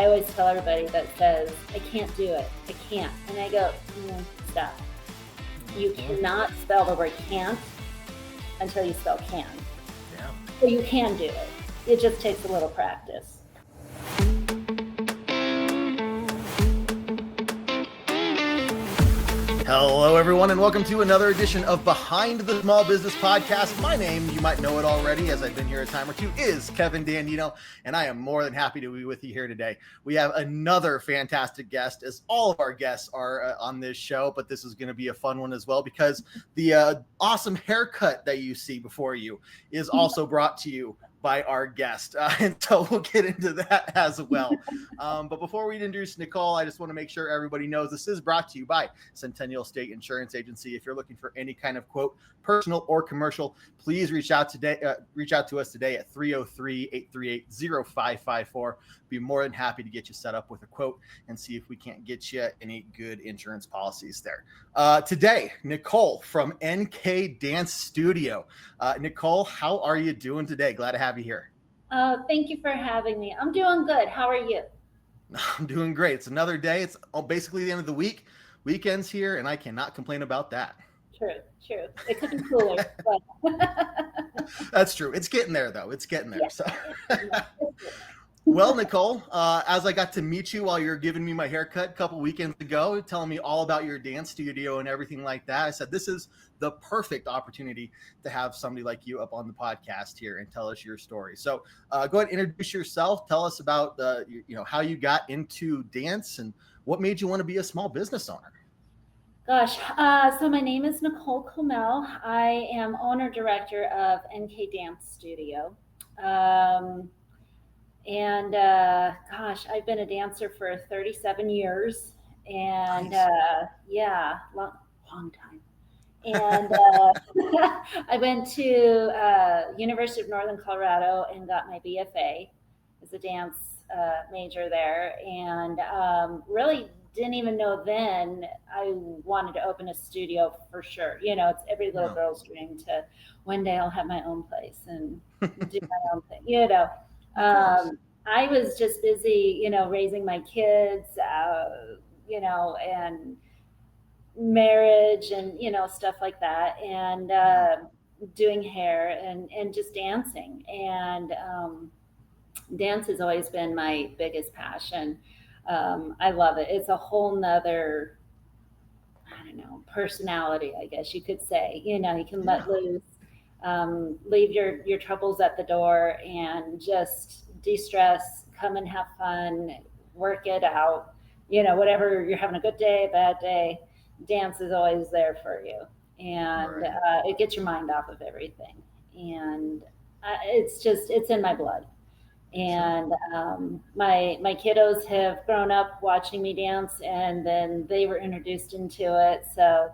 I always tell everybody that says, I can't do it, I can't. And I go, stop. You cannot spell the word can't until you spell can. Yeah. So you can do it. It just takes a little practice. Hello, everyone, and welcome to another edition of Behind the Small Business Podcast. My name, you might know it already as I've been here a time or two, is Kevin Dandino, and I am more than happy to be with you here today. We have another fantastic guest, as all of our guests are on this show, but this is going to be a fun one as well because the awesome haircut that you see before you is also brought to you by our guest. And so we'll get into that as well. But before we introduce Nicole, I just want to make sure everybody knows this is brought to you by Centennial State Insurance Agency. If you're looking for any kind of quote, personal or commercial, please reach out to us today at 303-838-0554. Be more than happy to get you set up with a quote and see if we can't get you any good insurance policies there. Today, Nicole from NK Dance Studio. Nicole, how are you doing today? Glad to have you here. Thank you for having me. I'm doing good. How are you? I'm doing great. It's another day. It's basically the end of the week. Weekend's here, and I cannot complain about that. True. It could be cooler. But... That's true. It's getting there, though. It's getting there. Yeah. So. Well, Nicole, as I got to meet you while you were giving me my haircut a couple weekends ago, telling me all about your dance studio and everything like that, I said, this is the perfect opportunity to have somebody like you up on the podcast here and tell us your story. So go ahead and introduce yourself. Tell us about how you got into dance and what made you want to be a small business owner. Gosh, so my name is Nicole Comel. I am owner-director of NK Dance Studio. And gosh, I've been a dancer for 37 years and nice. Long time. And I went to University of Northern Colorado and got my BFA as a dance major there. And really didn't even know then I wanted to open a studio for sure. You know, it's every little girl's dream to one day I'll have my own place and do my own thing, you know. I was just busy, raising my kids, and marriage and, stuff like that, and doing hair and just dancing. And dance has always been my biggest passion. I love it. It's a whole nother, personality, I guess you could say. You can let loose. Leave your troubles at the door and just de-stress, come and have fun, work it out, whatever, you're having a good day, bad day, dance is always there for you. And it gets your mind off of everything. And it's in my blood. And my kiddos have grown up watching me dance, and then they were introduced into it. So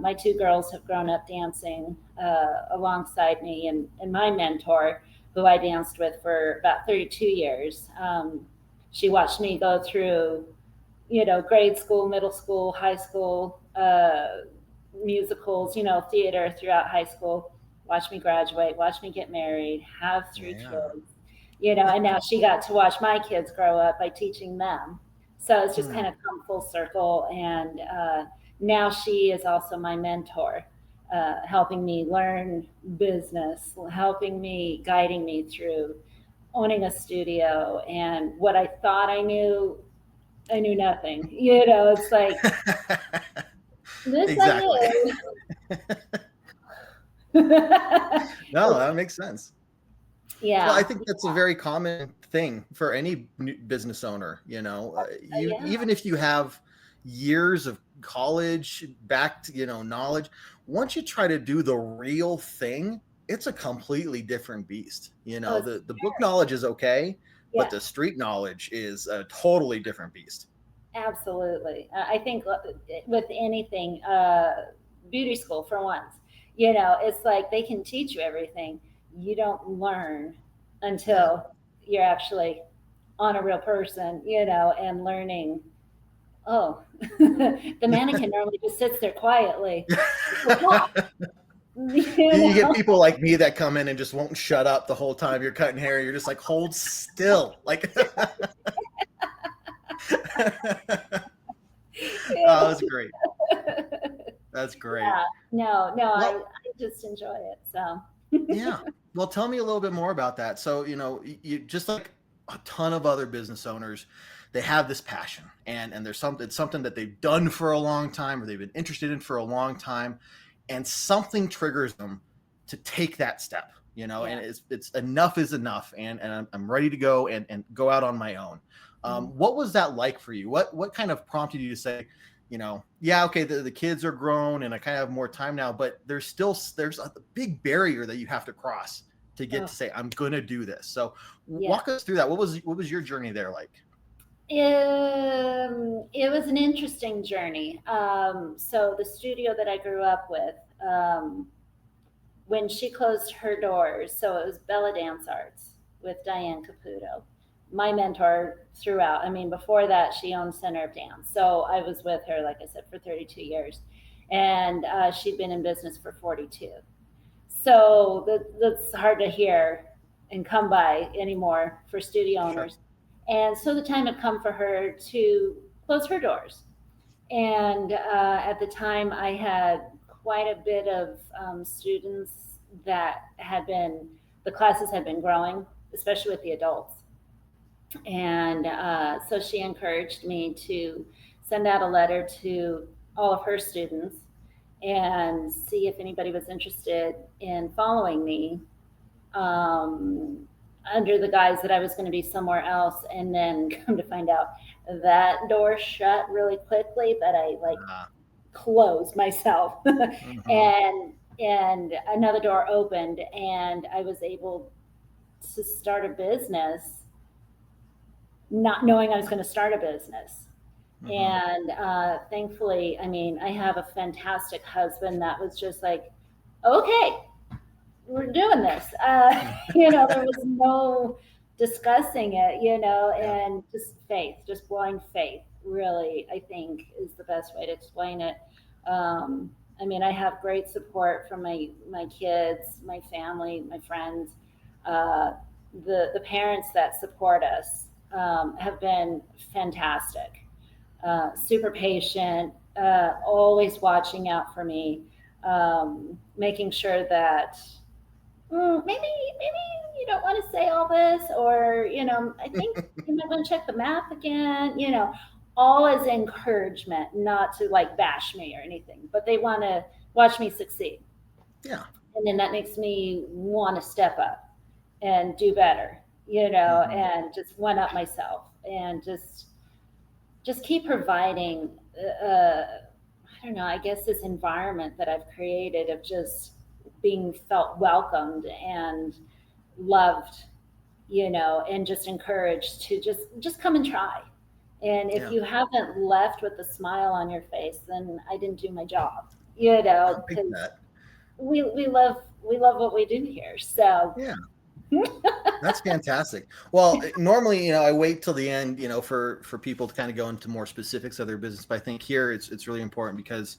my two girls have grown up dancing alongside me, and my mentor, who I danced with for about 32 years, she watched me go through, grade school, middle school, high school, musicals, theater throughout high school, watched me graduate, watched me get married, have three kids, and now she got to watch my kids grow up by teaching them. So it's just kind of come full circle. And now she is also my mentor, helping me learn business, guiding me through owning a studio. And what I thought I knew nothing. It's like, this exactly. No, that makes sense. Yeah. Well, I think that's a very common thing for any business owner, even if you have years of college backed, knowledge, once you try to do the real thing, it's a completely different beast. The book knowledge is okay, but the street knowledge is a totally different beast. Absolutely. I think with anything, beauty school for once, it's like they can teach you everything. You don't learn until you're actually on a real person, and learning. Oh, the mannequin normally just sits there quietly. You get people like me that come in and just won't shut up the whole time you're cutting hair. You're just like, hold still. Like, Oh, that's great. That's great. Yeah, no, I Well, just enjoy it. So yeah. Well, tell me a little bit more about that. So, you just like a ton of other business owners, they have this passion, and there's something, it's something that they've done for a long time, or they've been interested in for a long time, and something triggers them to take that step, and yeah. it's enough is enough, and I'm ready to go and go out on my own. Mhm. What was that like for you? What kind of prompted you to say, yeah, okay, the kids are grown and I kind of have more time now, but there's a big barrier that you have to cross to get Oh, to say, I'm gonna do this. So yeah. walk us through that. What was your journey there like? It was an interesting journey. So the studio that I grew up with, when she closed her doors, so it was Bella Dance Arts with Diane Caputo, my mentor throughout. I mean, before that, she owned Center of Dance. So I was with her, like I said, for 32 years. And she'd been in business for 42. So that's hard to hear and come by anymore for studio Sure. owners. And so the time had come for her to close her doors. And at the time, I had quite a bit of students that the classes had been growing, especially with the adults. And so she encouraged me to send out a letter to all of her students and see if anybody was interested in following me, um, under the guise that I was going to be somewhere else. And then come to find out that door shut really quickly, that I like Ah, closed myself. mhm. And another door opened, and I was able to start a business, not knowing I was going to start a business. Mhm. And thankfully, I mean, I have a fantastic husband that was just like, okay, we're doing this. There was no discussing it, Yeah. and just faith, just blind faith, really, I think is the best way to explain it. I mean, I have great support from my kids, my family, my friends. Uh, the parents that support us have been fantastic, super patient, always watching out for me, making sure that maybe you don't want to say all this, or I think you might want to check the math again. All as encouragement, not to like bash me or anything, but they want to watch me succeed, Yeah. and then that makes me want to step up and do better, Mhm. and just one up myself, and just keep providing. I don't know. I guess this environment that I've created of just being felt welcomed and loved, and just encouraged to just come and try. And if Yeah. you haven't left with a smile on your face, then I didn't do my job, I like because that. we love what we do here. So Yeah. That's fantastic. Well, normally, I wait till the end, for people to kind of go into more specifics of their business. But I think here it's really important because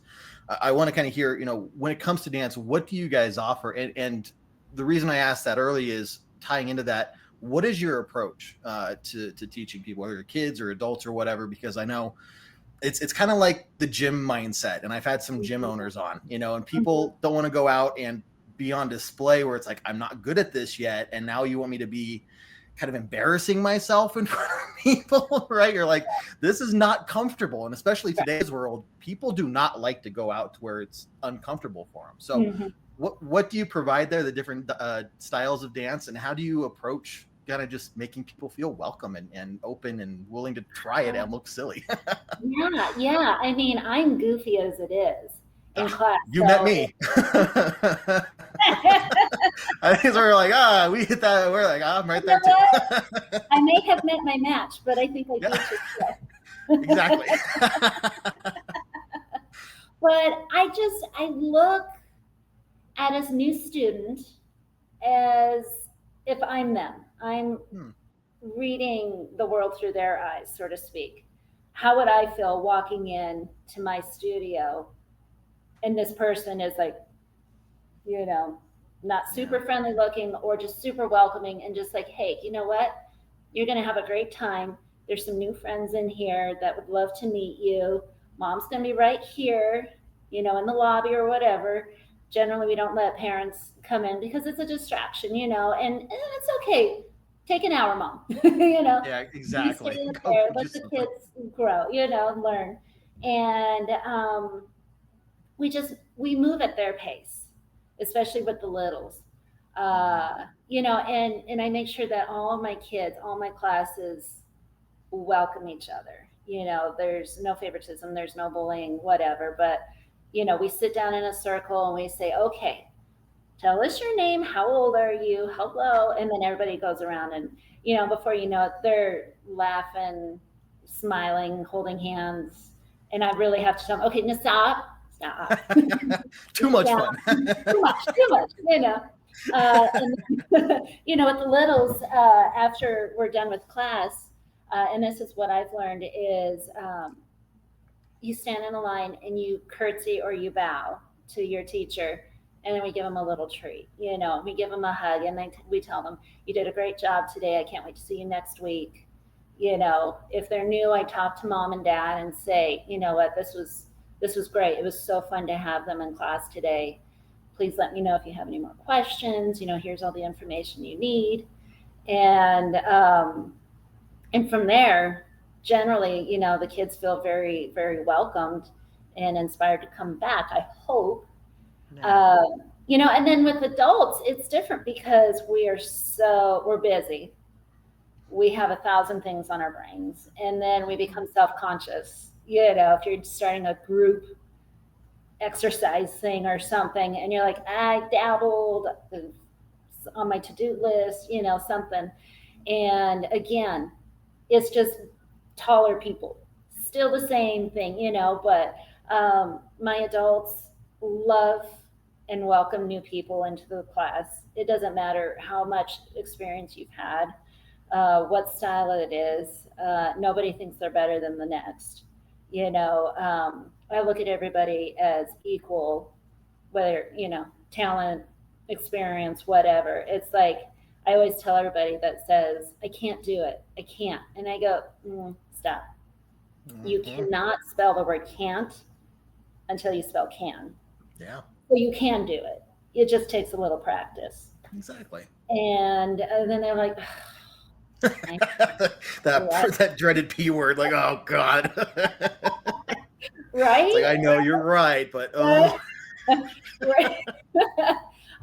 I want to kind of hear, when it comes to dance, what do you guys offer? And the reason I asked that early is tying into that. What is your approach to teaching people, whether kids or adults or whatever? Because I know it's kind of like the gym mindset, and I've had some gym mhm, owners on, and mhm. people don't want to go out and be on display where it's like, I'm not good at this yet, and now you want me to be kind of embarrassing myself in front of people. Right? You're like, this is not comfortable, and especially today's world, people do not like to go out to where it's uncomfortable for them. So Mhm. what do you provide there, the different styles of dance, and how do you approach kind of just making people feel welcome and open and willing to try it and look silly? Yeah, yeah. I mean, I'm goofy as it is in Ah, class. you met So me. I think we're like, we hit that. We're like, I'm right you know there too. what? I may have met my match, but I think I Yeah, teach it too. exactly. But I look at as new student as if I'm them. I'm Hmm, reading the world through their eyes, so to speak. How would I feel walking in to my studio and this person is like, you know, not yeah. super friendly looking or just super welcoming and just like, hey, you know what? You're going to have a great time. There's some new friends in here that would love to meet you. Mom's going to be right here, in the lobby or whatever. Generally, we don't let parents come in because it's a distraction, and it's okay. Take an hour, Mom. Yeah, You exactly. stay in Go there, do let the something. kids grow, learn. And we move at their pace, especially with the littles. And I make sure that all of my kids, all my classes welcome each other. There's no favoritism, there's no bullying, whatever. But, we sit down in a circle and we say, okay, tell us your name, how old are you, hello. And then everybody goes around and, before you know it, they're laughing, smiling, holding hands. And I really have to tell them, okay, now stop. Too much Yeah, fun. too much, and with the littles, after we're done with class, and this is what I've learned is you stand in a line and you curtsy or you bow to your teacher, and then we give them a little treat. We give them a hug, and then we tell them, "You did a great job today. I can't wait to see you next week." If they're new, I talk to mom and dad and say, "You know what? This was great. It was so fun to have them in class today. Please let me know if you have any more questions. Here's all the information you need." And from there, generally, the kids feel very, very welcomed and inspired to come back, I hope. Yeah. And then with adults, it's different because we're busy. We have 1,000 things on our brains, and then we become self-conscious. If you're starting a group exercise thing or something, and you're like, I dabbled on my to-do list, something. And again, it's just taller people. Still the same thing, but my adults love and welcome new people into the class. It doesn't matter how much experience you've had, what style it is. Nobody thinks they're better than the next. I look at everybody as equal, whether, talent, experience, whatever. It's like, I always tell everybody that says, I can't do it. I can't. And I go, stop. You Mhm. cannot spell the word can't until you spell can. Yeah, So you can do it. It just takes a little practice. exactly. And then they're like, I that what? that dreaded P word, like, oh God. It's like, Right? I know you're right, but Right? oh. Right.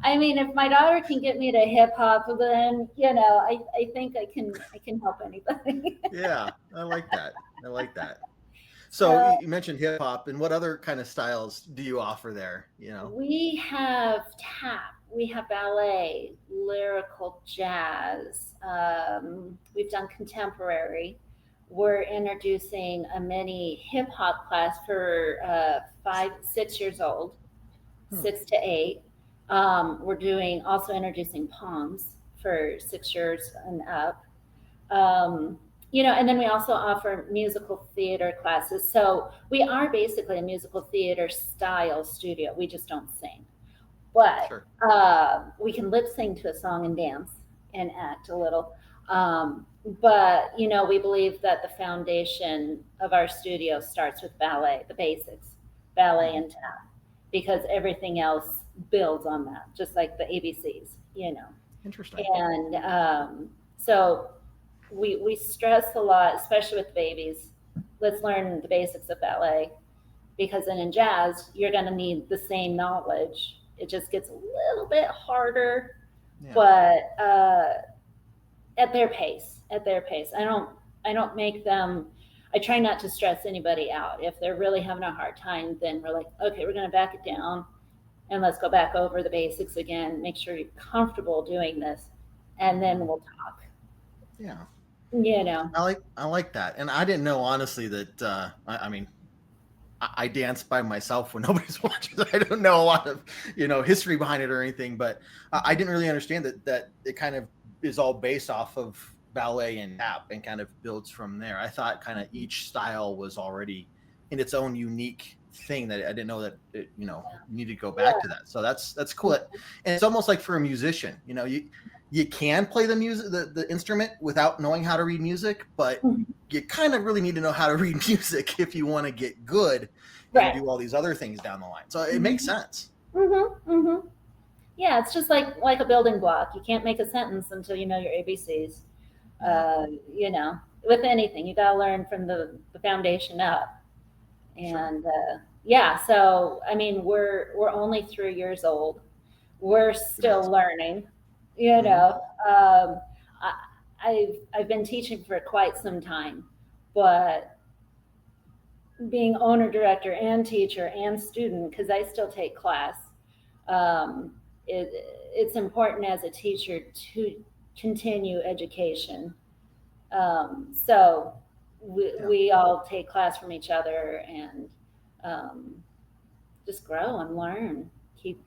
I mean, if my daughter can get me to hip hop, then I think I can help anybody. Yeah, I like that. I like that. So So you mentioned hip hop, and what other kind of styles do you offer there? we have tap, we have ballet, lyrical jazz. We've done contemporary. We're introducing a mini hip hop class for 6 years old, Hmm. 6 to 8. We're doing also introducing palms for 6 years and up. And then we also offer musical theater classes. So we are basically a musical theater style studio. We just don't sing, but Sure. we can lip sync to a song and dance and act a little. But we believe that the foundation of our studio starts with ballet, the basics, ballet Mhm. and tap, because everything else builds on that, just like the ABCs. Interesting. And so we stress a lot, especially with babies. Let's learn the basics of ballet, because then in jazz, you're going to need the same knowledge. It just gets a little bit harder, Yeah. but at their pace. At their pace. I don't make them. I try not to stress anybody out. If they're really having a hard time, then we're like, okay, we're going to back it down and let's go back over the basics again. Make sure you're comfortable doing this, and then Mhm. we'll talk. Yeah. You know. I like that, and I didn't know honestly that. I mean, I dance by myself when nobody's watching. I don't know a lot of history behind it or anything, but I didn't really understand that it kind of is all based off of ballet and tap and kind of builds from there. I thought kind of each style was already in its own unique thing that I didn't know that you needed to go back to that. So that's cool. And it's almost like for a musician, you can play the music, the instrument without knowing how to read music, but you kind of really need to know how to read music if you want to get good and Right. do all these other things down the line. So it makes Mm-hmm. sense. Mm-hmm. Mm-hmm. Yeah, it's just like a building block. You can't make a sentence until you know your ABCs. Yeah. You know, with anything, you got to learn from the foundation up. Sure. And yeah, so I mean, we're only 3 years old. We're Congrats. still learning. You Hmm. know, I, I've been teaching for quite some time, but being owner, director, and teacher and student, because I still take class, um, it's important as a teacher to continue education. So Yeah. we all take class from each other and um, just grow and learn, keep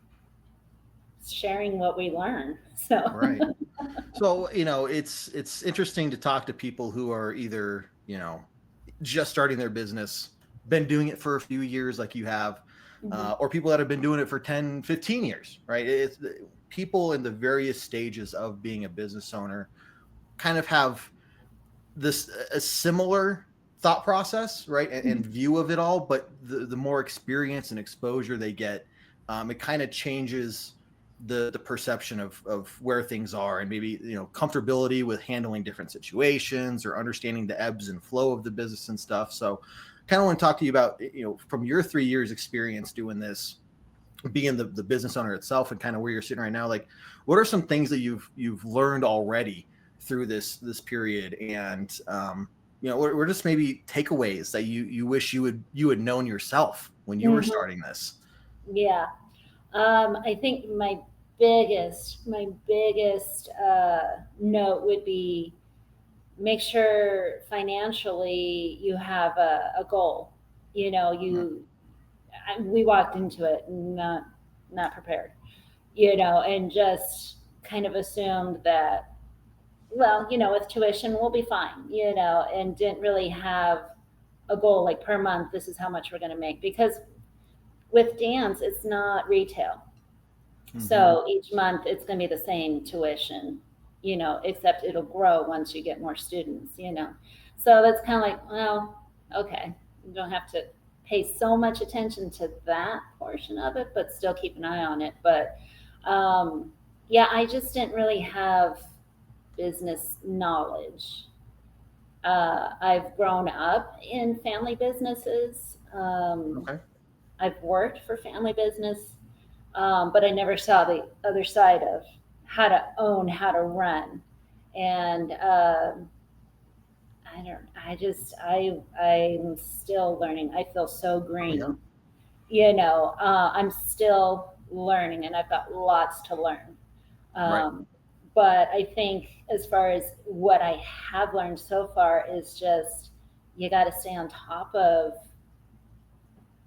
sharing what we learn. So, Right. So, it's interesting to talk to people who are either, just starting their business, been doing it for a few years like you have, mhm. or people that have been doing it for 10, 15 years, right? It's people in the various stages of being a business owner kind of have this a similar thought process, right? And view of it all, but the more experience and exposure they get, it kind of changes the perception of where things are, and maybe comfortability with handling different situations or understanding the ebbs and flow of the business and stuff. So kind of want to talk to you about, from your 3 years experience doing this, being the business owner itself, and kind of where you're sitting right now. Like, what are some things that you've learned already through this period, and we're just maybe takeaways that you wish you had known yourself when you were Mhm. starting this. Yeah. I think my biggest note would be make sure financially you have a goal. You know, Mhm. we walked into it not prepared. You know, and just kind of assumed that, well, with tuition we'll be fine. And didn't really have a goal like per month. This is how much we're going to make, because with dance it's not retail. Mhm. So each month it's going to be the same tuition, except it'll grow once you get more students. So that's kind of like, well, okay, you don't have to pay so much attention to that portion of it, but still keep an eye on it. But yeah, I just didn't really have business knowledge. I've grown up in family businesses. Okay. I've worked for family business, but I never saw the other side of how to own, how to run, and I don't. I'm still learning. I feel so Oh yeah. green. I'm still learning, and I've got lots to learn. Right. Um, but I think as far as what I have learned so far is just you got to stay on top of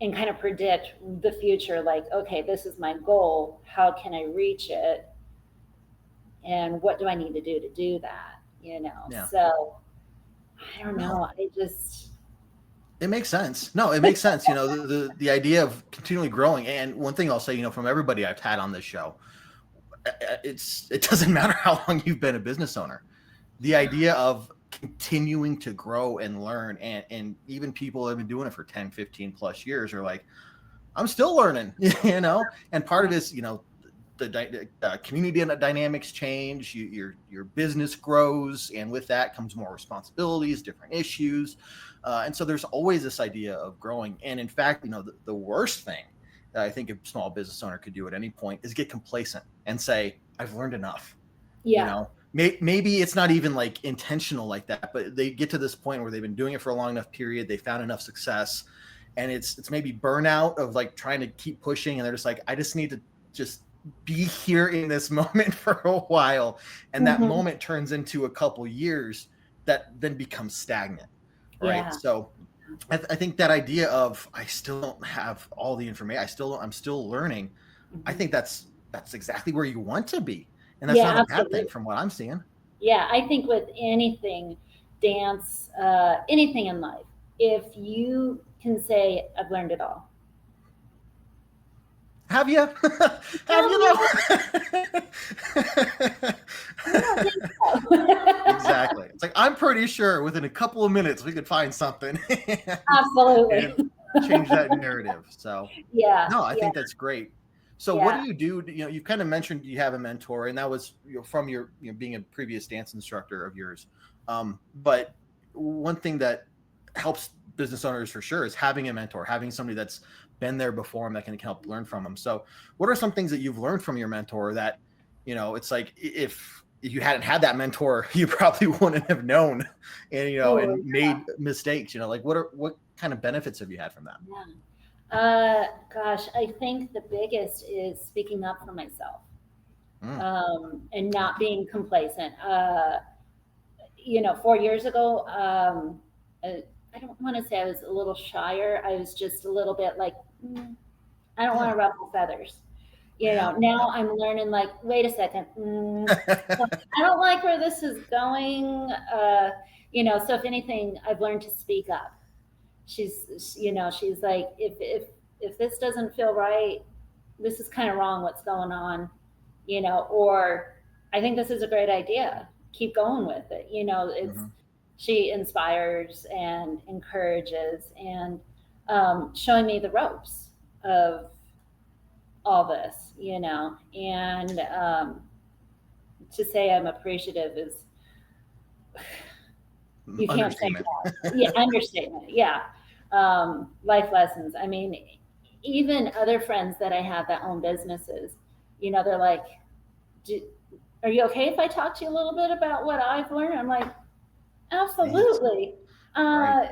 and kind of predict the future. Like, okay, this is my goal. How can I reach it? And what do I need to do that? Yeah. So I don't No, know. I just, it makes sense. No, it makes sense. The idea of continually growing. And one thing I'll say, from everybody I've had on this show, it doesn't matter how long you've been a business owner. The idea of continuing to grow and learn, and even people that have been doing it for 10, 15 plus years are like, I'm still learning. And part of it is, the community dynamics change, your business grows, and with that comes more responsibilities, different issues, and so there's always this idea of growing. And in fact, the worst thing that I think a small business owner could do at any point is get complacent and say, I've learned enough. yeah, Maybe it's not even like intentional like that, but they get to this point where they've been doing it for a long enough period, they found enough success, and it's maybe burnout of like trying to keep pushing, and they're just like, I just need to just be here in this moment for a while, and that hmm, moment turns into a couple years that then becomes stagnant, right? yeah, So I think that idea of, I still don't have all the information, I'm still learning. I hmm, think that's exactly where you want to be, and that's not yeah, a bad thing absolutely. from what I'm seeing. Yeah, I think with anything, dance, anything in life, if you can say, I've learned it all, Have you? Have you though? I don't think so. Exactly. It's like, I'm pretty sure within a couple of minutes we could find something Absolutely. and change that narrative. So Yeah, no, I yeah, think that's great. So what yeah. do? You know, you've kind of mentioned you have a mentor, and that was, from your, being a previous dance instructor of yours. But one thing that helps business owners for sure is having a mentor, having somebody that's been there before and that can help learn from them. So what are some things that you've learned from your mentor that, it's like, if you hadn't had that mentor, you probably wouldn't have known and, Oh, and made mistakes, like what kind of benefits have you had from that? yeah. Gosh, I think the biggest is speaking up for myself, Mm, and not being complacent. 4 years ago, I don't want to say I was a little shyer. I was just a little bit like, I don't want yeah. to ruffle feathers. Yeah. Now I'm learning, like, wait a second, I don't like where this is going. So if anything, I've learned to speak up. She's like, if this doesn't feel right, this is kind of wrong. What's going on? Or I think this is a great idea. Keep going with it. Hmm. She inspires and encourages and showing me the ropes of all this, and to say I'm appreciative is, you can't say Understatement. that. Yeah, understatement. Yeah. Life lessons. I mean, even other friends that I have that own businesses, they're like, are you okay if I talk to you a little bit about what I've learned? I'm like, Please. absolutely. Right. Uh,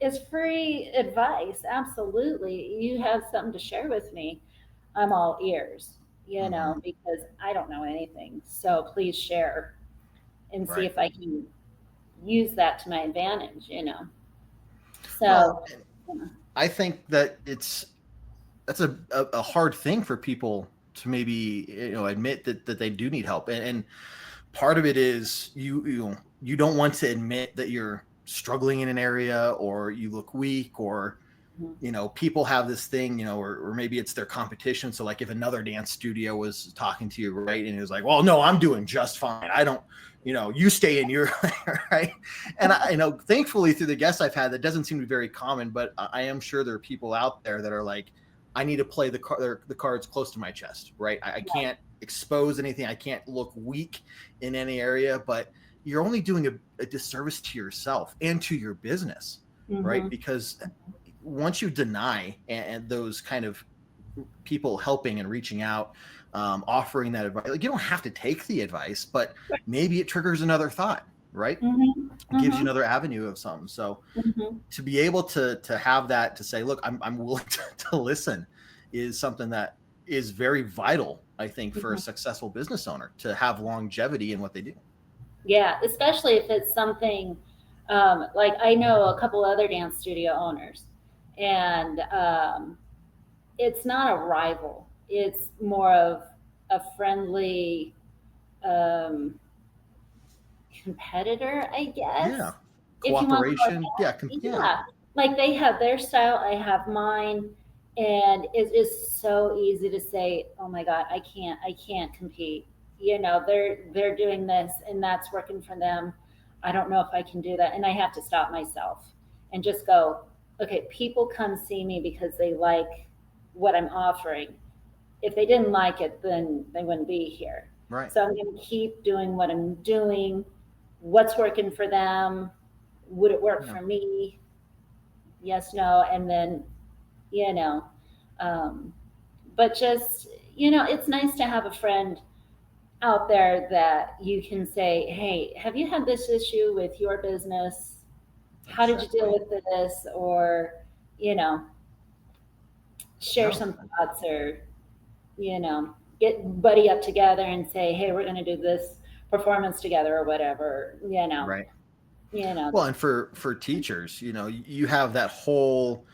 it's free advice. Absolutely. You have something to share with me. I'm all ears, Hmm. because I don't know anything. So please share and see Right. if I can use that to my advantage. Well, So, I think that that's a hard thing for people to maybe, admit that they do need help. And part of it is you don't want to admit that you're struggling in an area, or you look weak, or mhm, people have this thing, or maybe it's their competition. So like if another dance studio was talking to you, right, and it was like, well, no, I'm doing just fine, I don't, you stay in your right. And I know, thankfully, through the guests I've had, that doesn't seem to be very common, but I am sure there are people out there that are like, I need to play the cards close to my chest, right? I can't expose anything, I can't look weak in any area. But you're only doing a disservice to yourself and to your business, right? mhm, Because once you deny, and those kind of people helping and reaching out, offering that advice, like, you don't have to take the advice, but maybe it triggers another thought, right? mhm, It gives you mhm, another avenue of something. So mhm. to be able to have that, to say, look, I'm willing to listen, is something that is very vital, I think, for a Mhm. successful business owner, to have longevity in what they do. Yeah, especially if it's something, like I know a couple other dance studio owners, and it's not a rival. It's more of a friendly, um, competitor, I guess, Yeah. if you want to call Cooperation. Yeah. it that. Yeah. Yeah, like they have their style, I have mine, and it is so easy to say, "Oh my God, I can't compete." They're doing this, and that's working for them. I don't know if I can do that, and I have to stop myself and just go, "Okay, people come see me because they like what I'm offering. If they didn't like it, then they wouldn't be here. Right. So I'm going to keep doing what I'm doing. What's working for them? Would it work Yeah. for me? Yes, no, and then, you know, um, but just, it's nice to have a friend out there that you can say, hey, have you had this issue with your business? How did you deal Exactly. with this? Or, you know, share No. some thoughts, or get buddy up together and say, hey, we're going to do this performance together or whatever, Right. you know. Well, and for teachers, you have that whole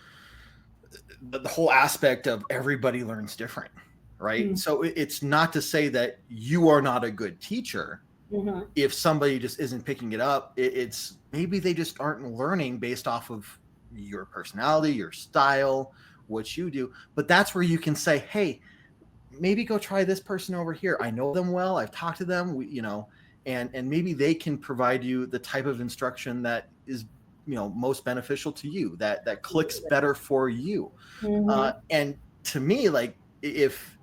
the whole aspect of everybody learns different, right? Mm-hmm. So it's not to say that you are not a good teacher. Mm-hmm. If somebody just isn't picking it up, it's maybe they just aren't learning based off of your personality, your style, what you do, but that's where you can say, hey, maybe go try this person over here. I know them well. I've talked to them, and maybe they can provide you the type of instruction that is, most beneficial to you, that clicks better for you. Mm-hmm. And to me, like, if,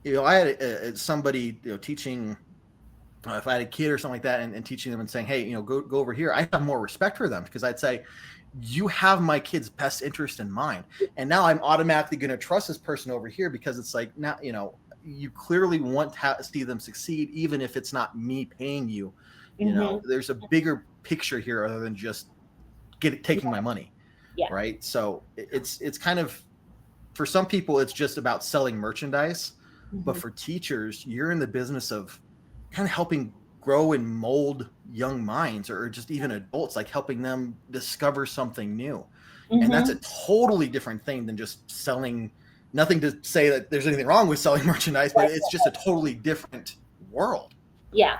I had somebody, teaching, if I had a kid or something like that, and teaching them and saying, hey, go over here, I have more respect for them, because I'd say, you have my kid's best interest in mind. And now I'm automatically going to trust this person over here, because it's like, now, you clearly want to see them succeed, even if it's not me paying you. Mm-hmm. There's a bigger picture here other than just taking my money. Yeah. Right. So it's kind of, for some people, it's just about selling merchandise. But Mm-hmm. for teachers, you're in the business of kind of helping grow and mold young minds, or just even adults, like helping them discover something new. And that's a Mm-hmm. totally different thing than just selling. Nothing to say that there's anything wrong with selling merchandise, but it's just a totally different world. Yeah.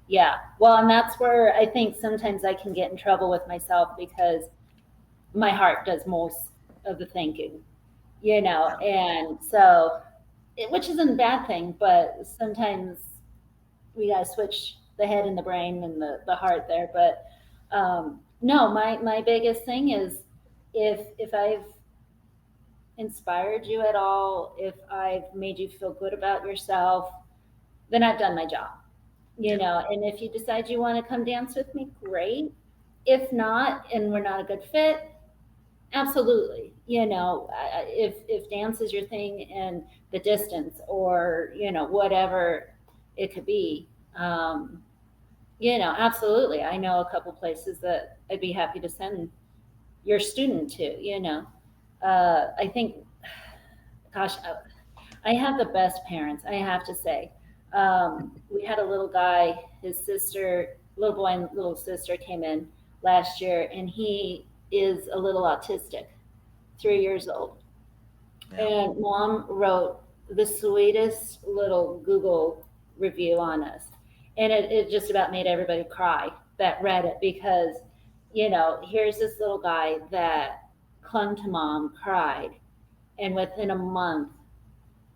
Yeah. Well, and that's where I think sometimes I can get in trouble with myself, because my heart does most of the thinking, and so, which isn't a bad thing, but sometimes we got to switch the head and the brain and the heart there. But no, my biggest thing is, if I've inspired you at all, if I've made you feel good about yourself, then I've done my job. And if you decide you want to come dance with me, great. If not, and we're not a good fit, absolutely. If dance is your thing and the distance, or whatever it could be, absolutely. I know a couple places that I'd be happy to send your student to. I think, gosh, I have the best parents, I have to say. We had a little guy, his sister, little boy and little sister came in last year, and he is a little autistic, 3 years old. Yeah. And mom wrote the sweetest little Google review on us. And it just about made everybody cry that read it, because, here's this little guy that clung to mom, cried. And within a month,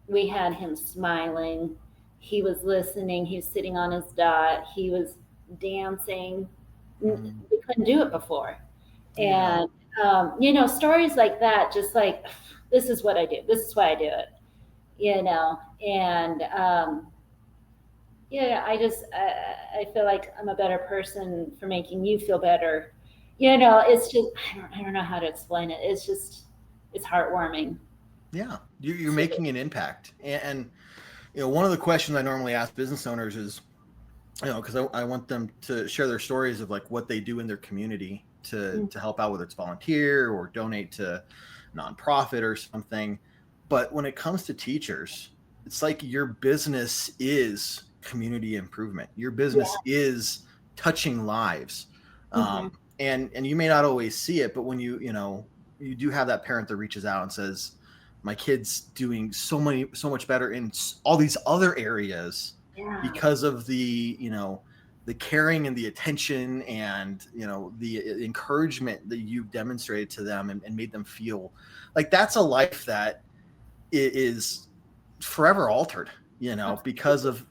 we had him smiling. He was listening. He was sitting on his dot. He was dancing. Mhm. We couldn't do it before. Yeah. And, stories like that, just like, this is what I do. This is why I do it, and, I feel like I'm a better person for making you feel better. It's just, I don't know how to explain it. It's heartwarming. Yeah. You're making an impact. And one of the questions I normally ask business owners is, because I want them to share their stories of like what they do in their community to help out, whether it's volunteer or donate to nonprofit or something. But when it comes to teachers, it's like your business is community improvement. Your business is touching lives. Mm-hmm. And you may not always see it, but when you do have that parent that reaches out and says, my kid's doing so much better in all these other areas Yeah. because of the caring and the attention and the encouragement that you've demonstrated to them, and made them feel like that's a life that is forever altered, because of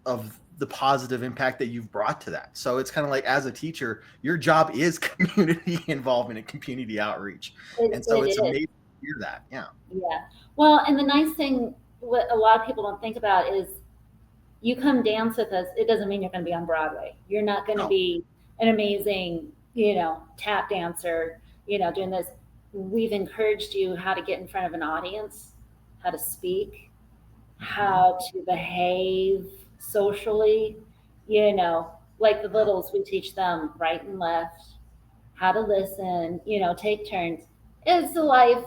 the positive impact that you've brought to that. So it's kind of like, as a teacher, your job is community involvement and community outreach. And so It it's is. amazing to hear that. Yeah. Yeah. Well, and the nice thing, what a lot of people don't think about is, you come dance with us, it doesn't mean you're going to be on Broadway. You're not going to No. be an amazing, tap dancer, doing this. We've encouraged you how to get in front of an audience, how to speak, how to behave socially, like the littles, we teach them right and left, how to listen, take turns. It's a life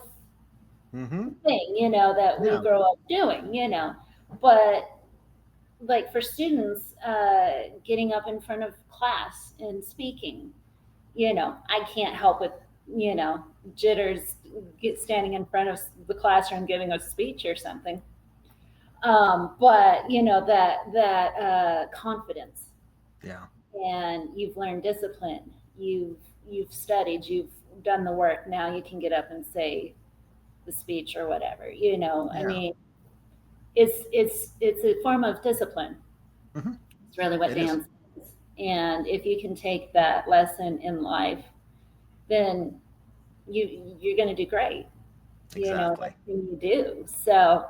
Mm-hmm. thing, that we Yeah. grow up doing, but like for students, getting up in front of class and speaking, I can't help with, jitters, standing in front of the classroom giving a speech or something. But that confidence, Yeah. and you've learned discipline, you've studied, you've done the work. Now you can get up and say, the speech or whatever, you know. I Yeah. mean, it's a form of discipline. Hmm. It's really what It is. dance is. And if you can take that lesson in life, then you're going to do great, you know, Exactly. everything you do. So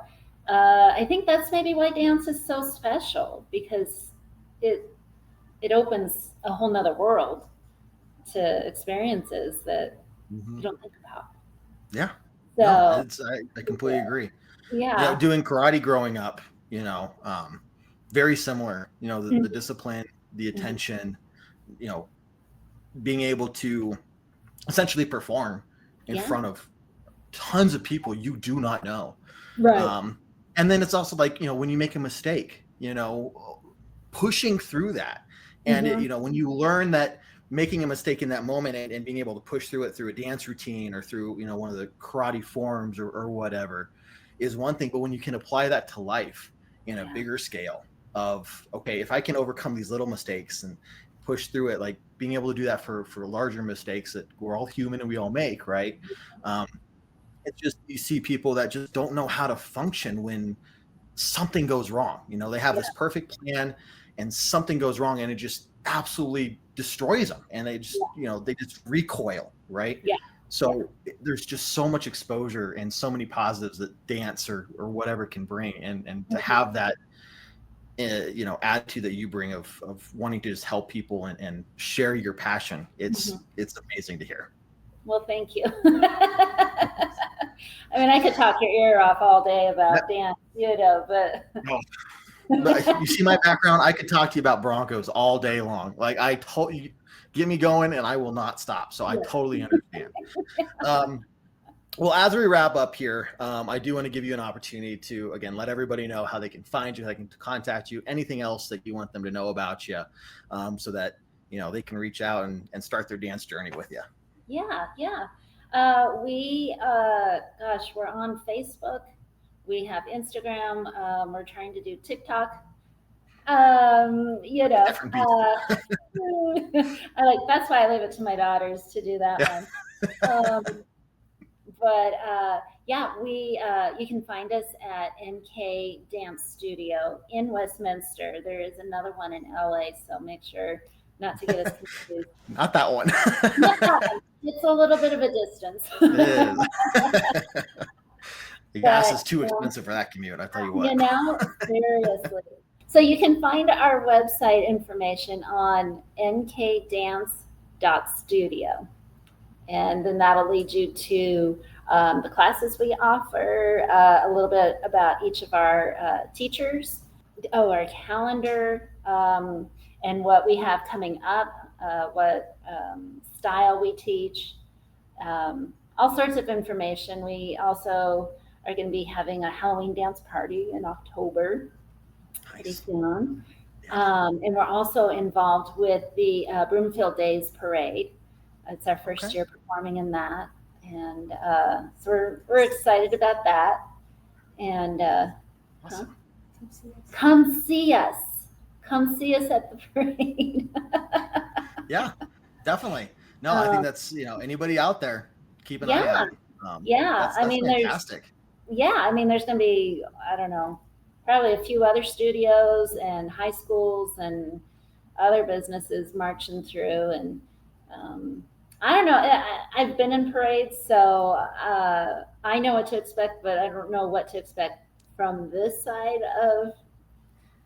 I think that's maybe why dance is so special, because it it opens a whole nother world to experiences that Hmm. you don't think about. Yeah. No, So I completely agree. You know, yeah. doing karate growing up, very similar, the Mhm. discipline, the Mhm. attention, you know, being able to essentially perform in Yeah. front of tons of people you do not know. Right. Um, and then it's also like, when you make a mistake, pushing through that. And, Hmm. when you learn that making a mistake in that moment and being able to push through it through a dance routine or through, one of the karate forms or whatever is one thing. But when you can apply that to life in a Yeah. bigger scale of, okay, if I can overcome these little mistakes and push through it, like being able to do that for larger mistakes that we're all human and we all make, right? Um, it's just, you see people that just don't know how to function when something goes wrong. They have Yeah. this perfect plan and something goes wrong and it just absolutely destroys them. And they just recoil, right? Yeah. Yeah. So there's just so much exposure and so many positives that dance or whatever can bring. And to Mhm. have that, attitude that you bring of wanting to just help people and share your passion. Mhm. It's amazing to hear. Well, thank you. I mean, I could talk your ear off all day about dance, you know, but No, but you see my background, I could talk to you about Broncos all day long. Like I told you, get me going and I will not stop. So I yeah. totally understand. Um, well, as we wrap up here, I do want to give you an opportunity to, again, let everybody know how they can find you, how they can contact you, anything else that you want them to know about you, so that, they can reach out and start their dance journey with you. Yeah, yeah. Gosh, we're on Facebook. We have Instagram. We're trying to do TikTok. You know, Different beast. that's why I leave it to my daughters to do that Yeah. one. Um, but yeah, you can find us at NK Dance Studio in Westminster. There is another one in LA, so make sure not to get us confused. Not that one. Yeah, it's a little bit of a distance. It is. The gas But is too expensive for that commute. I tell you you what. know, seriously. So you can find our website information on nkdance.studio. And then that'll lead you to the classes we offer, a little bit about each of our teachers, our calendar, and what we have coming up, what style we teach, all sorts of information. We also are going to be having a Halloween dance party in October, pretty Nice. soon. Yeah. And we're also involved with the Broomfield Days Parade. It's our Okay. first year performing in that. And so we're excited about that. And Awesome. come see us. Come see us at the parade. Yeah, definitely. No, I think um, that's, anybody out there, keep an eye yeah, out. yeah. That's fantastic. I mean, there's going to be, I don't know, probably a few other studios and high schools and other businesses marching through. And I don't know. I've been in parades, so I know what to expect, but I don't know what to expect from this side of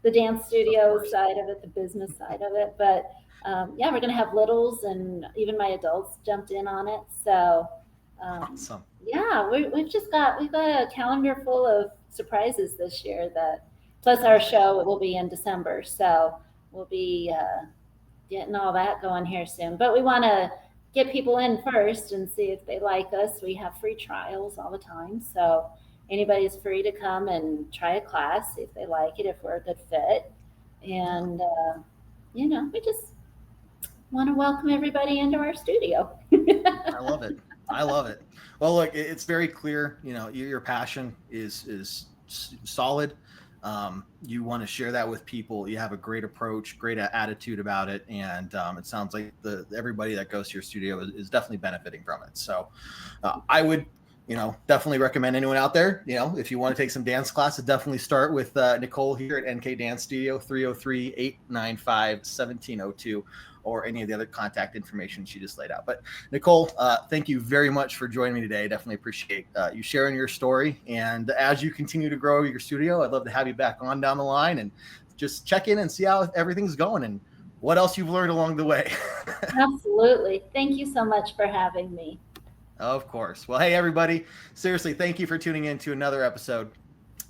the dance Of studio course. side of it, the business side of it. But yeah, we're going to have littles, and even my adults jumped in on it. So Awesome. yeah, we've got a calendar full of surprises this year. That plus our show will be in December, so we'll be getting all that going here soon. But we want to get people in first and see if they like us. We have free trials all the time, so anybody's free to come and try a class, see if they like it, if we're a good fit. Yeah. And we just want to welcome everybody into our studio. I love it. I love it. Well, look, it's very clear, your passion is solid. You want to share that with people. You have a great approach, great attitude about it. And it sounds like everybody that goes to your studio is definitely benefiting from it. So I would definitely recommend anyone out there, if you want to take some dance classes, definitely start with Nicole here at NK Dance Studio, 303-895-1702, or any of the other contact information she just laid out. But Nicole, thank you very much for joining me today. Definitely appreciate you sharing your story. And as you continue to grow your studio, I'd love to have you back on down the line and just check in and see how everything's going and what else you've learned along the way. Absolutely. Thank you so much for having me. Of course. Well, hey, everybody. Seriously, thank you for tuning in to another episode.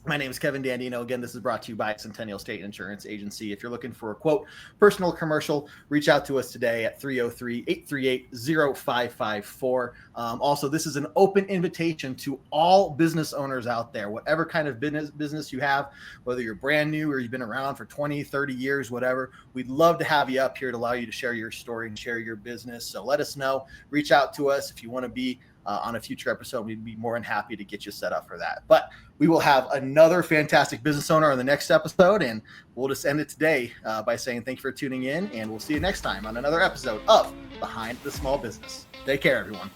My name is Kevin Dandino. Again, this is brought to you by Centennial State Insurance Agency. If you're looking for a quote, personal commercial, reach out to us today at 303-838-0554. Also, this is an open invitation to all business owners out there, whatever kind of business you have, whether you're brand new or you've been around for 20, 30 years, whatever. We'd love to have you up here to allow you to share your story and share your business. So let us know. Reach out to us if you want to be on a future episode. We'd be more than happy to get you set up for that. But we will have another fantastic business owner on the next episode, and we'll just end it today by saying thank you for tuning in, and we'll see you next time on another episode of Behind the Small Business. Take care, everyone.